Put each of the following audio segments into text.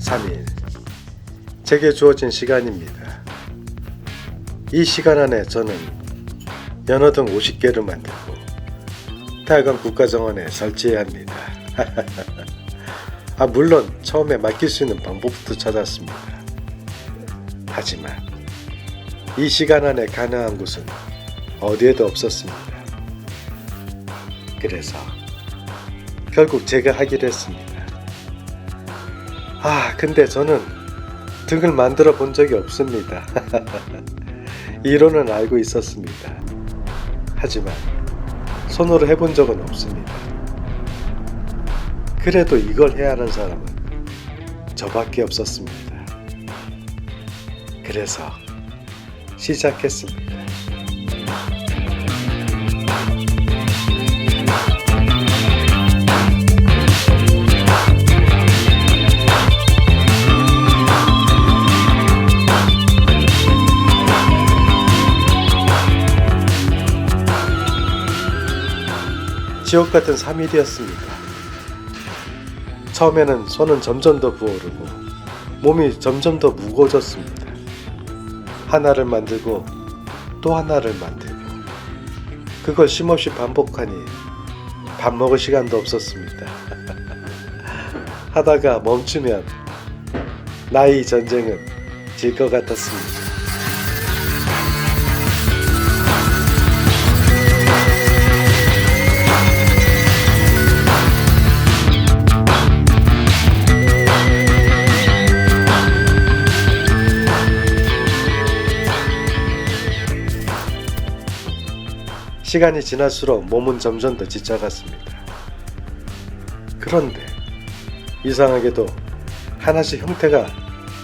3일, 제게 주어진 시간입니다. 이 시간 안에 저는 연어등 50개를 만들고 태화강 국가정원에 설치해야 합니다. 물론 처음에 맡길 수 있는 방법부터 찾았습니다. 하지만 이 시간 안에 가능한 곳은 어디에도 없었습니다. 그래서 결국 제가 하기로 했습니다. 근데 저는 등을 만들어 본 적이 없습니다. 이론은 알고 있었습니다. 하지만 손으로 해본 적은 없습니다. 그래도 이걸 해야 하는 사람은 저밖에 없었습니다. 그래서 시작했습니다. 지옥 같은 3일이었습니다. 처음에는 손은 점점 더 부어오르고 몸이 점점 더 무거워졌습니다. 하나를 만들고 또 하나를 만들고 그걸 쉼없이 반복하니 밥 먹을 시간도 없었습니다. 하다가 멈추면 나의 전쟁은 질 것 같았습니다. 시간이 지날수록 몸은 점점 더 지쳐갔습니다. 그런데 이상하게도 하나씩 형태가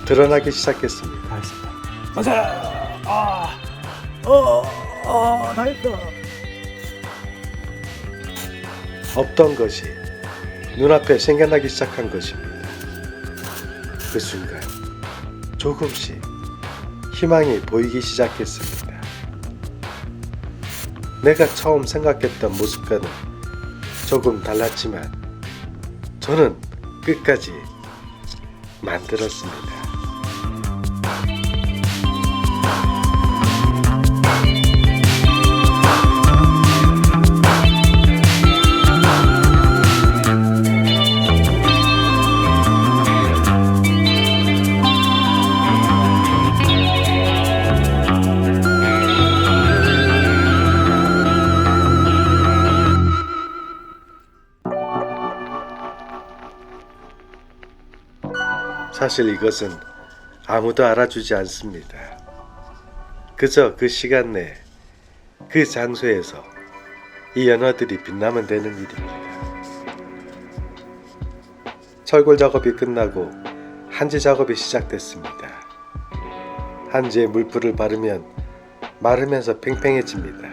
드러나기 시작했습니다. 다 했습니다. 가자! 다 했다. 없던 것이 눈앞에 생겨나기 시작한 것입니다. 그 순간 조금씩 희망이 보이기 시작했습니다. 내가 처음 생각했던 모습과는 조금 달랐지만 저는 끝까지 만들었습니다. 사실 이것은 아무도 알아주지 않습니다. 그저 그 시간 내 그 장소에서 이 연어들이 빛나면 되는 일입니다. 철골 작업이 끝나고 한지 작업이 시작됐습니다. 한지에 물풀을 바르면 마르면서 팽팽해집니다.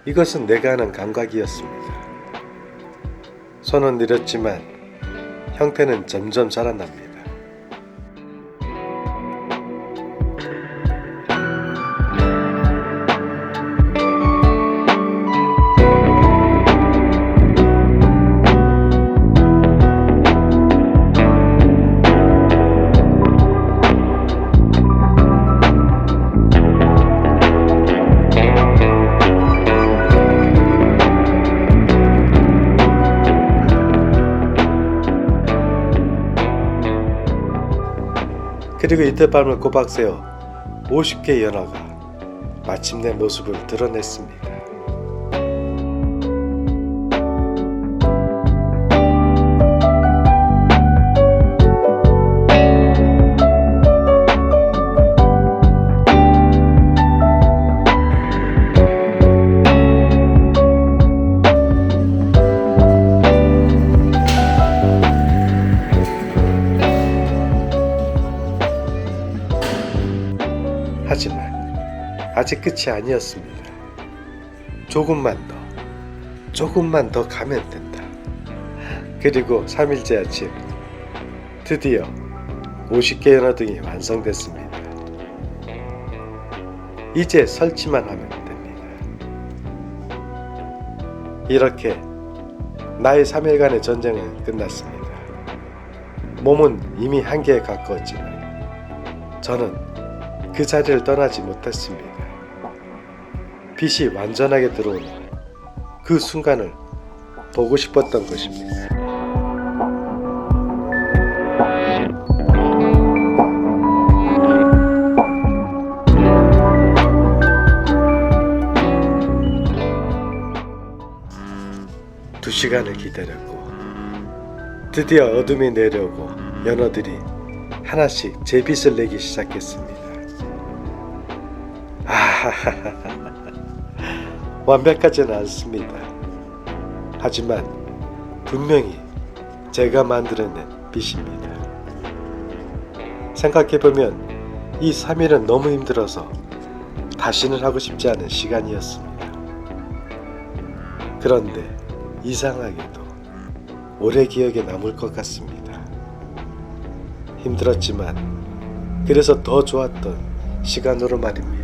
이것은 내가 하는 감각이었습니다. 손은 느렸지만 형태는 점점 자라납니다. 그리고 이틀 밤을 꼬박 새워 50개의 연어가 마침내 모습을 드러냈습니다. 하지만 아직 끝이 아니었습니다. 조금만 더 가면 된다. 그리고 3일째 아침 드디어 50개 연어등이 완성됐습니다. 이제 설치만 하면 됩니다. 이렇게 나의 3일간의 전쟁은 끝났습니다. 몸은 이미 한계에 가까웠지만 저는 그 자리를 떠나지 못했습니다. 빛이 완전하게 들어오는 그 순간을 보고 싶었던 것입니다. 두 시간을 기다렸고 드디어 어둠이 내려오고 연어들이 하나씩 제 빛을 내기 시작했습니다. 완벽하지는 않습니다. 하지만 분명히 제가 만들어낸 빛입니다. 생각해보면 이 3일은 너무 힘들어서 다시는 하고 싶지 않은 시간이었습니다. 그런데 이상하게도 오래 기억에 남을 것 같습니다. 힘들었지만 그래서 더 좋았던 시간으로 말입니다.